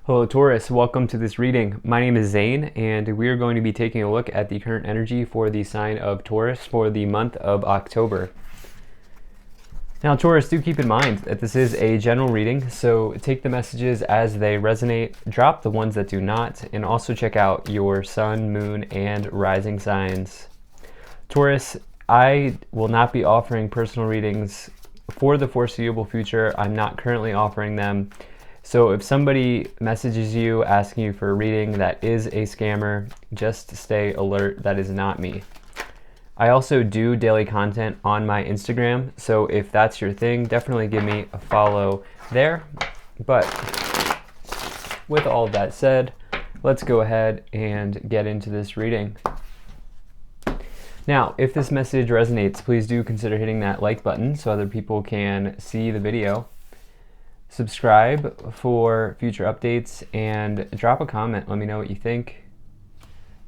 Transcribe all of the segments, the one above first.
Hello Taurus, welcome to this reading. My name is Zane and we are going to be taking a look at the current energy for the sign of Taurus for the month of October. Now Taurus, do keep in mind that this is a general reading, so take the messages as they resonate, drop the ones that do not, and also check out your sun, moon, and rising signs. Taurus, I will not be offering personal readings for the foreseeable future. I'm not currently offering them. So if somebody messages you asking you for a reading that is a scammer, just stay alert. That is not me. I also do daily content on my Instagram, so if that's your thing, definitely give me a follow there. But with all of that said, let's go ahead and get into this reading. Now, if this message resonates, please do consider hitting that like button so other people can see the video. Subscribe for future updates and drop a comment. Let me know what you think.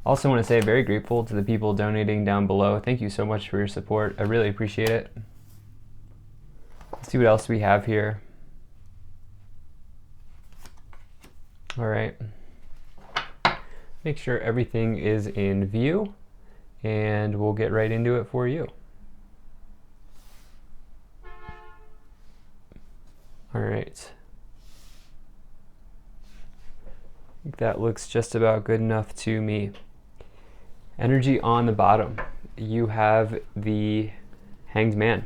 Also want to say very grateful to the people donating down below. Thank you so much for your support. I really appreciate it. Let's see what else we have here. All right. Make sure everything is in view and we'll get right into it for you. All right. I think that looks just about good enough to me. Energy on the bottom. You have the Hanged Man.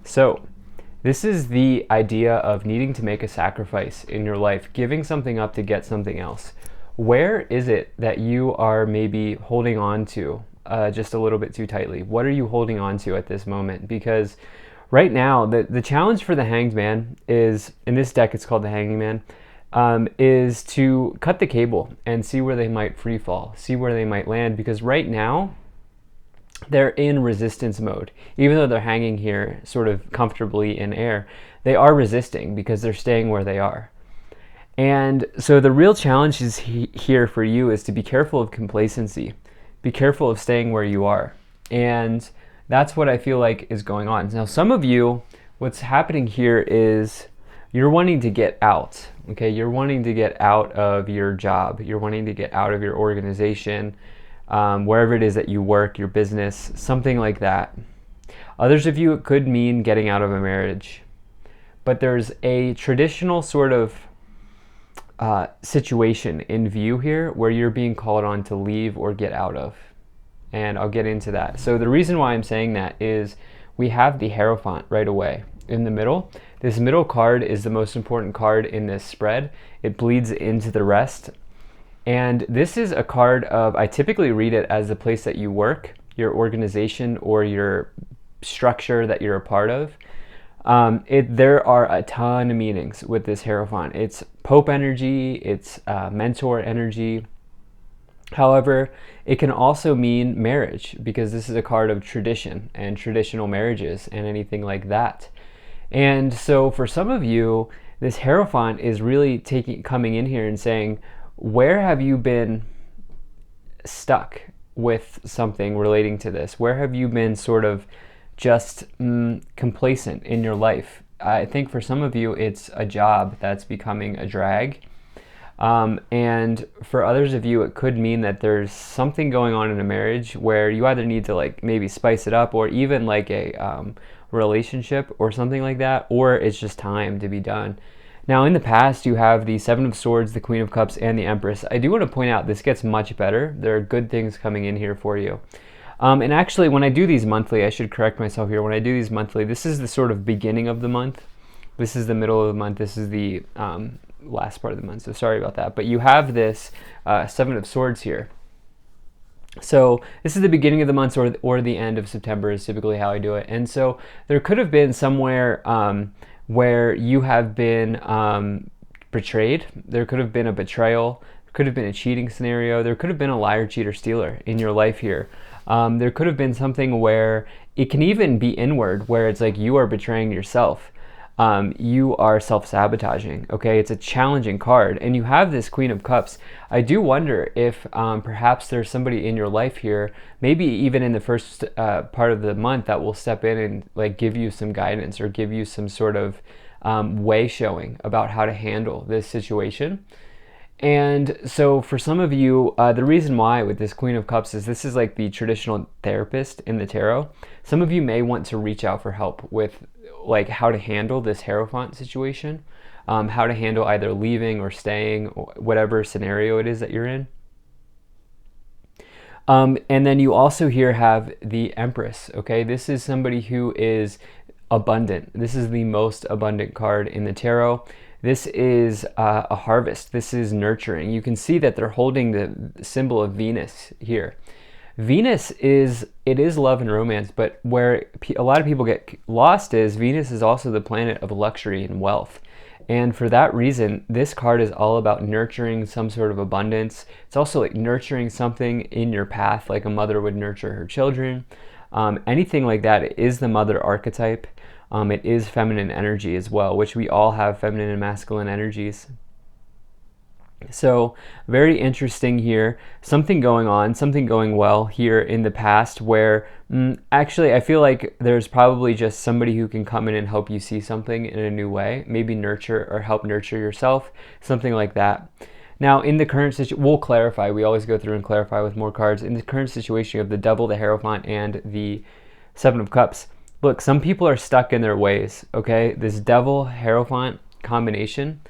So this is the idea of needing to make a sacrifice in your life, giving something up to get something else. Where is it that you are maybe holding on to just a little bit too tightly? What are you holding on to at this moment? Because right now, the challenge for the Hanged Man is, in this deck it's called the Hanging Man, is to cut the cable and see where they might free fall, see where they might land, because right now they're in resistance mode. Even though they're hanging here sort of comfortably in air, they are resisting because they're staying where they are. And so the real challenge is here for you is to be careful of complacency, be careful of staying where you are. And that's what I feel like is going on. Now, some of you, what's happening here is you're wanting to get out, okay? You're wanting to get out of your job. You're wanting to get out of your organization, wherever it is that you work, your business, something like that. Others of you, it could mean getting out of a marriage. But there's a traditional sort of situation in view here where you're being called on to leave or get out of. And I'll get into that. So the reason why I'm saying that is we have the Hierophant right away in the middle. This middle card is the most important card in this spread. It bleeds into the rest. And this is a card of, I typically read it as the place that you work, your organization, or your structure that you're a part of. There are a ton of meanings with this Hierophant. It's Pope energy, it's mentor energy. However, it can also mean marriage, because this is a card of tradition and traditional marriages and anything like that. And so for some of you, this Hierophant is really coming in here and saying, where have you been stuck with something relating to this? Where have you been sort of just complacent in your life? I think for some of you, it's a job that's becoming a drag. And for others of you, it could mean that there's something going on in a marriage where you either need to like maybe spice it up, or even like a relationship or something like that, or it's just time to be done. Now in the past, you have the Seven of Swords, the Queen of Cups, and the Empress. I do want to point out this gets much better. There are good things coming in here for you. And actually, when I do these monthly, I should correct myself here. When I do these monthly, this is the sort of beginning of the month. This is the middle of the month. This is the last part of the month, so sorry about that. But you have this Seven of Swords here. So this is the beginning of the month, or the end of September is typically how I do it. And so there could have been somewhere where you have been betrayed. There could have been a betrayal. There could have been a cheating scenario. There could have been a liar, cheater, stealer in your life here. There could have been something where it can even be inward, where it's like you are betraying yourself. You are self-sabotaging, okay? It's a challenging card, and you have this Queen of Cups. I do wonder if perhaps there's somebody in your life here, maybe even in the first part of the month, that will step in and like give you some guidance or give you some sort of way showing about how to handle this situation. And so for some of you, the reason why with this Queen of Cups is this is like the traditional therapist in the tarot. Some of you may want to reach out for help with like how to handle this Hierophant situation, how to handle either leaving or staying, or whatever scenario it is that you're in. And then you also here have the Empress, okay? This is somebody who is abundant. This is the most abundant card in the tarot. This is a harvest. This is nurturing. You can see that they're holding the symbol of Venus here. Venus is love and romance, but where a lot of people get lost is Venus is also the planet of luxury and wealth. And for that reason, this card is all about nurturing some sort of abundance. It's also like nurturing something in your path, like a mother would nurture her children. Anything like that. It is the mother archetype. It is feminine energy as well, which we all have feminine and masculine energies. So very interesting here. Something going on, something going well here in the past where actually I feel like there's probably just somebody who can come in and help you see something in a new way, maybe nurture or help nurture yourself, something like that. Now in the current situation, we'll clarify, we always go through and clarify with more cards. In the current situation, you have the Devil, the Hierophant, and the Seven of Cups. Look, some people are stuck in their ways, okay? This Devil, Hierophant combination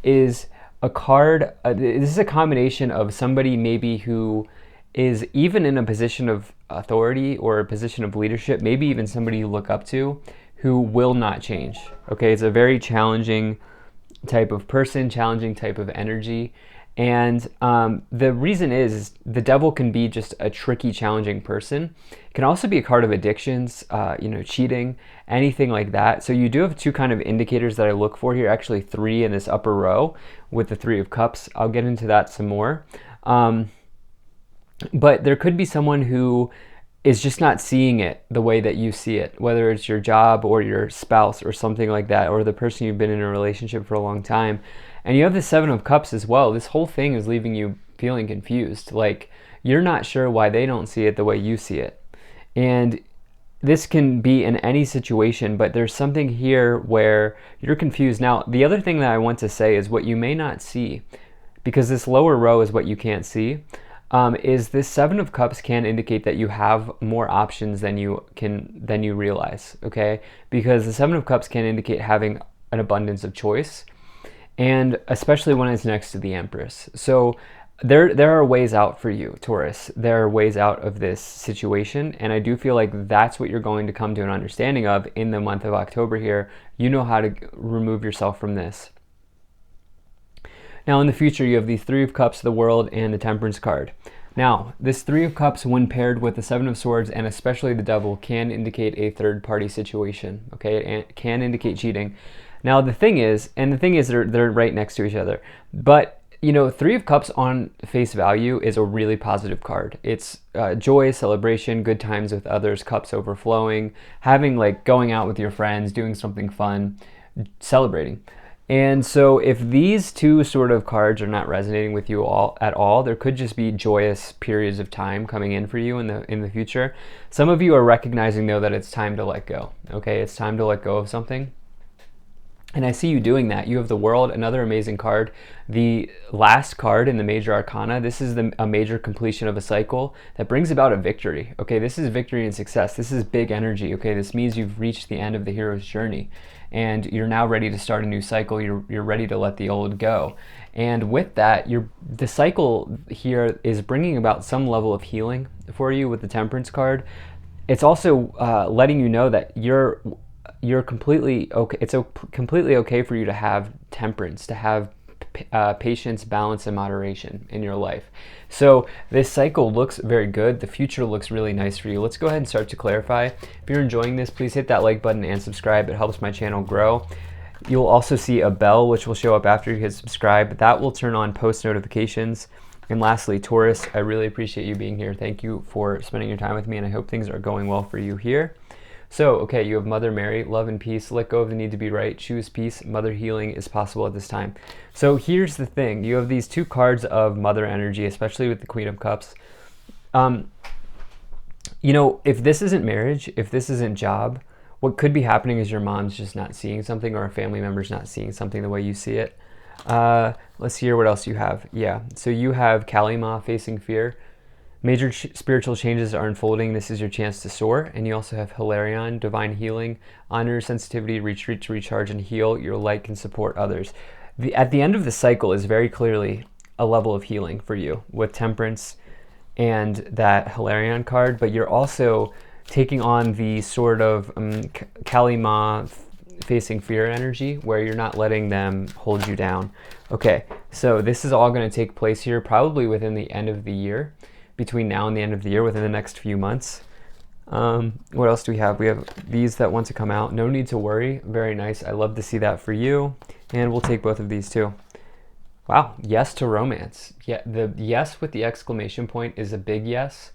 is a card, this is a combination of somebody maybe who is even in a position of authority or a position of leadership, maybe even somebody you look up to, who will not change. Okay, it's a very challenging type of person, challenging type of energy. And the reason is the Devil can be just a tricky, challenging person. It can also be a card of addictions, cheating, anything like that. So you do have two kind of indicators that I look for here, actually three in this upper row with the Three of Cups. I'll get into that some more. But there could be someone who is just not seeing it the way that you see it, whether it's your job or your spouse or something like that, or the person you've been in a relationship for a long time. And you have the Seven of Cups as well. This whole thing is leaving you feeling confused. Like you're not sure why they don't see it the way you see it. And this can be in any situation, but there's something here where you're confused. Now, the other thing that I want to say is what you may not see, because this lower row is what you can't see, is this Seven of Cups can indicate that you have more options than you realize, okay? Because the Seven of Cups can indicate having an abundance of choice, and especially when it's next to the Empress. So there are ways out for you, Taurus. There are ways out of this situation, and I do feel like that's what you're going to come to an understanding of in the month of October here. You know how to remove yourself from this. Now in the future, you have the Three of Cups, the World, and the Temperance card. Now, this Three of Cups, when paired with the Seven of Swords, and especially the Devil, can indicate a third-party situation, okay? It can indicate cheating. Now, the thing is they're right next to each other. But, Three of Cups on face value is a really positive card. It's joy, celebration, good times with others, cups overflowing, having going out with your friends, doing something fun, celebrating. And so if these two sort of cards are not resonating with you at all, there could just be joyous periods of time coming in for you in the future. Some of you are recognizing though that it's time to let go. Okay, it's time to let go of something. And I see you doing that. You have the World, another amazing card. The last card in the Major Arcana, this is a major completion of a cycle that brings about a victory. Okay, this is victory and success. This is big energy. Okay, this means you've reached the end of the hero's journey and you're now ready to start a new cycle. You're ready to let the old go. And with that, the cycle here is bringing about some level of healing for you with the Temperance card. It's also letting you know that you're completely okay. It's completely okay for you to have temperance, to have patience, balance, and moderation in your life. So this cycle looks very good. The future looks really nice for you. Let's go ahead and start to clarify. If you're enjoying this, please hit that like button and subscribe. It helps my channel grow. You'll also see a bell which will show up after you hit subscribe. That will turn on post notifications. And lastly, Taurus, I really appreciate you being here. Thank you for spending your time with me, and I hope things are going well for you here. So, okay, you have Mother Mary, love and peace, let go of the need to be right, choose peace, mother healing is possible at this time. So here's the thing, you have these two cards of mother energy, especially with the Queen of Cups. If this isn't marriage, if this isn't job, what could be happening is your mom's just not seeing something or a family member's not seeing something the way you see it. Let's see here what else you have. Yeah, so you have Kalima facing fear. Major spiritual changes are unfolding. This is your chance to soar. And you also have Hilarion, divine healing, honor, sensitivity, retreat to recharge and heal. Your light can support others. At the end of the cycle is very clearly a level of healing for you with temperance and that Hilarion card, but you're also taking on the sort of Kalima facing fear energy where you're not letting them hold you down. Okay, so this is all going to take place here probably within the end of the year, between now and the end of the year, within the next few months. What else do we have? We have these that want to come out. No need to worry. Very nice. I love to see that for you. And we'll take both of these too. Wow, yes to romance. Yeah, the yes with the exclamation point is a big yes.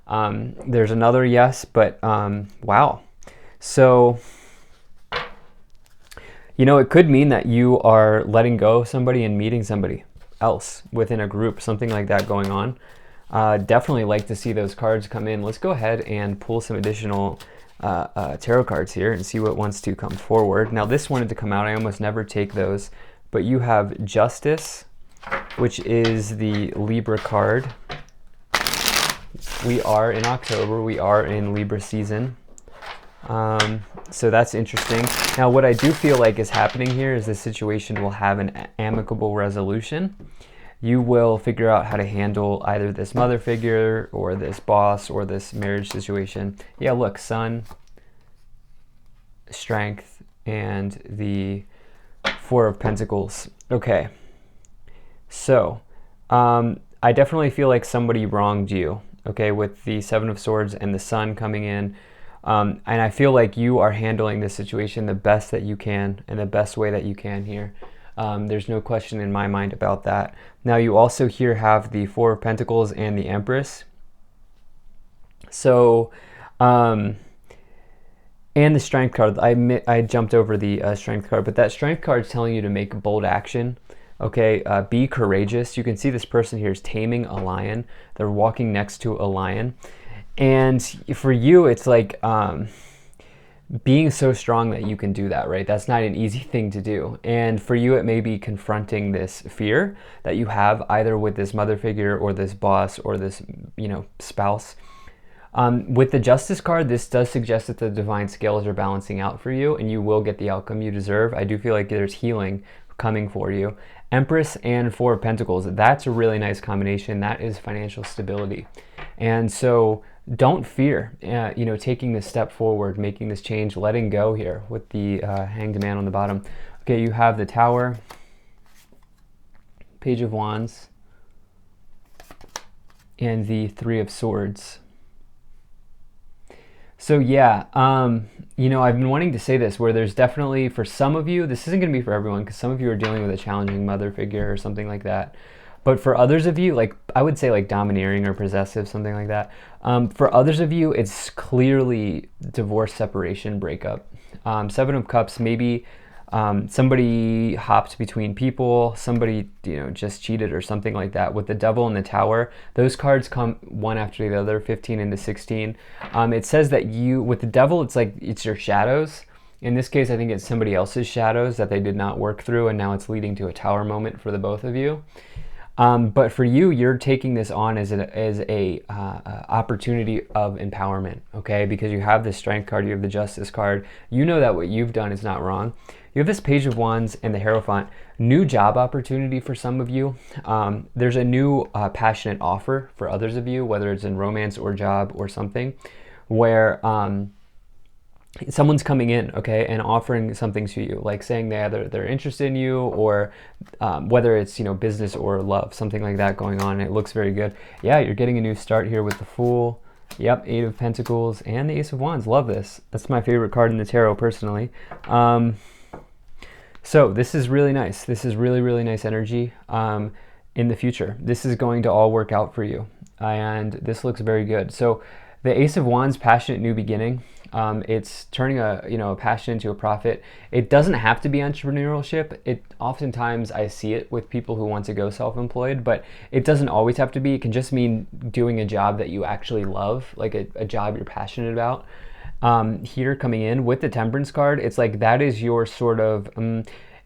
There's another yes, but wow. So, you know, it could mean that you are letting go of somebody and meeting somebody else within a group, something like that going on. Definitely like to see those cards come in. Let's go ahead and pull some additional tarot cards here and see what wants to come forward. Now this wanted to come out. I almost never take those, but you have Justice, which is the Libra card. We are in October. We are in Libra season. So that's interesting. Now what I do feel like is happening here is this situation will have an amicable resolution. You will figure out how to handle either this mother figure or this boss or this marriage situation. Yeah, look, Sun, Strength, and the Four of Pentacles. Okay, so I definitely feel like somebody wronged you, okay, with the Seven of Swords and the Sun coming in. And I feel like you are handling this situation the best that you can and the best way that you can here. There's no question in my mind about that. Now you also here have the Four of Pentacles and the Empress. So, and the Strength card. I jumped over the Strength card, but that Strength card is telling you to make bold action. Okay, be courageous. You can see this person here is taming a lion. They're walking next to a lion. And for you, it's like being so strong that you can do that, right? That's not an easy thing to do. And for you, it may be confronting this fear that you have either with this mother figure or this boss or this, you know, spouse. With the Justice card, this does suggest that the divine scales are balancing out for you and you will get the outcome you deserve. I do feel like there's healing coming for you. Empress and Four of Pentacles, that's a really nice combination. That is financial stability. And so don't fear, you know, taking this step forward, making this change, letting go here with the Hanged Man on the bottom. Okay, you have the Tower, Page of Wands, and the Three of Swords. So yeah, you know, I've been wanting to say this where there's definitely, for some of you, this isn't going to be for everyone because some of you are dealing with a challenging mother figure or something like that. But for others of you, like I would say like domineering or possessive, something like that. For others of you, it's clearly divorce, separation, breakup. Seven of Cups, maybe somebody hopped between people, somebody, you know, just cheated or something like that. With the Devil and the Tower, those cards come one after the other, 15 into 16. It says that you, with the Devil, it's like it's your shadows. In this case, I think it's somebody else's shadows that they did not work through, and now it's leading to a Tower moment for the both of you. But for you, you're taking this on as a opportunity of empowerment, okay? Because you have the Strength card, you have the Justice card. You know that what you've done is not wrong. You have this Page of Wands and the Hierophant. New job opportunity for some of you. There's a new passionate offer for others of you, whether it's in romance or job or something, where someone's coming in, okay, and offering something to you, like saying they're interested in you, or whether it's, you know, business or love, something like that going on. It looks very good. Yeah, you're getting a new start here with the Fool. Yep, Eight of Pentacles and the Ace of Wands. Love this. That's my favorite card in the tarot, personally. So this is really nice. This is really, really nice energy in the future. This is going to all work out for you, and this looks very good. So the Ace of Wands, passionate new beginning. It's turning a passion into a profit. It doesn't have to be entrepreneurship. It oftentimes I see it with people who want to go self-employed, but it doesn't always have to be. It can just mean doing a job that you actually love, like a job you're passionate about. Here coming in with the Temperance card, it's like that is your sort of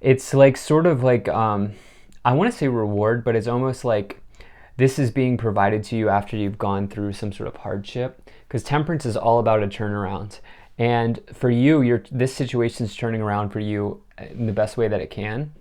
it's like sort of like I want to say reward, but it's almost like this is being provided to you after you've gone through some sort of hardship, because temperance is all about a turnaround. And for you, this situation is turning around for you in the best way that it can.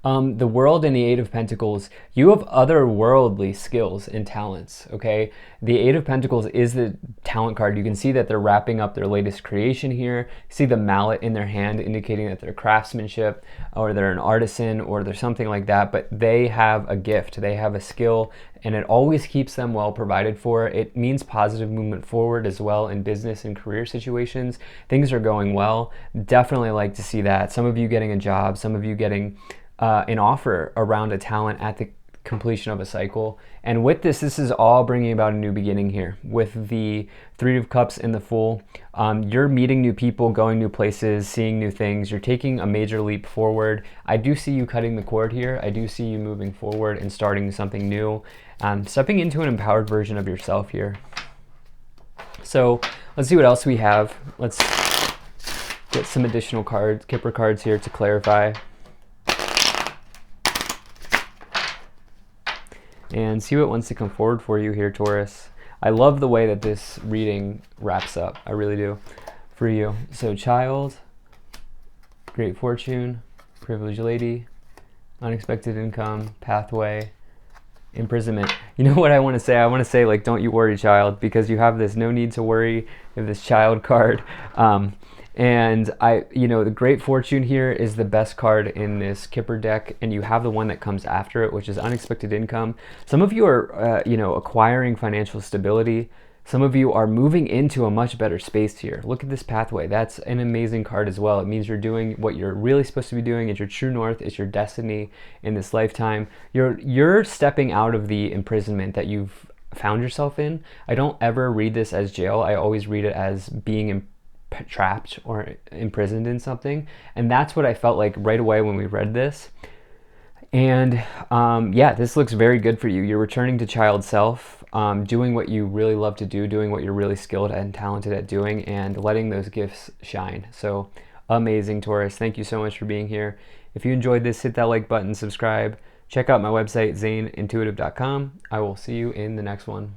The world and the Eight of Pentacles, you have otherworldly skills and talents, okay? The Eight of Pentacles is the talent card. You can see that they're wrapping up their latest creation here. See the mallet in their hand, indicating that they're craftsmanship, or they're an artisan, or they're something like that, but they have a gift, they have a skill, and it always keeps them well provided for. It means positive movement forward as well in business and career situations. Things are going well. Definitely like to see that. Some of you getting a job, some of you getting an offer around a talent at the completion of a cycle. And with this is all bringing about a new beginning here. With the Three of Cups and the Fool, you're meeting new people, going new places, seeing new things. You're taking a major leap forward. I do see you cutting the cord here. I do see you moving forward and starting something new, stepping into an empowered version of yourself here. So let's see what else we have. Let's get some additional cards, Kipper cards here to clarify. And see what wants to come forward for you here, Taurus. I love the way that this reading wraps up. I really do, for you. So child, great fortune, privileged lady, unexpected income, pathway, imprisonment. You know what I want to say? I want to say, like, don't you worry, child, because you have this no need to worry. You have this child card. And the Great Fortune here is the best card in this Kipper deck, and you have the one that comes after it, which is unexpected income. Some of you are, acquiring financial stability. Some of you are moving into a much better space here. Look at this pathway. That's an amazing card as well. It means you're doing what you're really supposed to be doing. It's your true north. It's your destiny in this lifetime. You're stepping out of the imprisonment that you've found yourself in. I don't ever read this as jail. I always read it as being trapped or imprisoned in something, and that's what I felt like right away when we read this. And this looks very good for you. You're returning to child self, doing what you really love to do, doing what you're really skilled and talented at doing, and letting those gifts shine. So amazing, Taurus. Thank you so much for being here. If you enjoyed this, hit that like button, subscribe, check out my website, zaneintuitive.com. I will see you in the next one.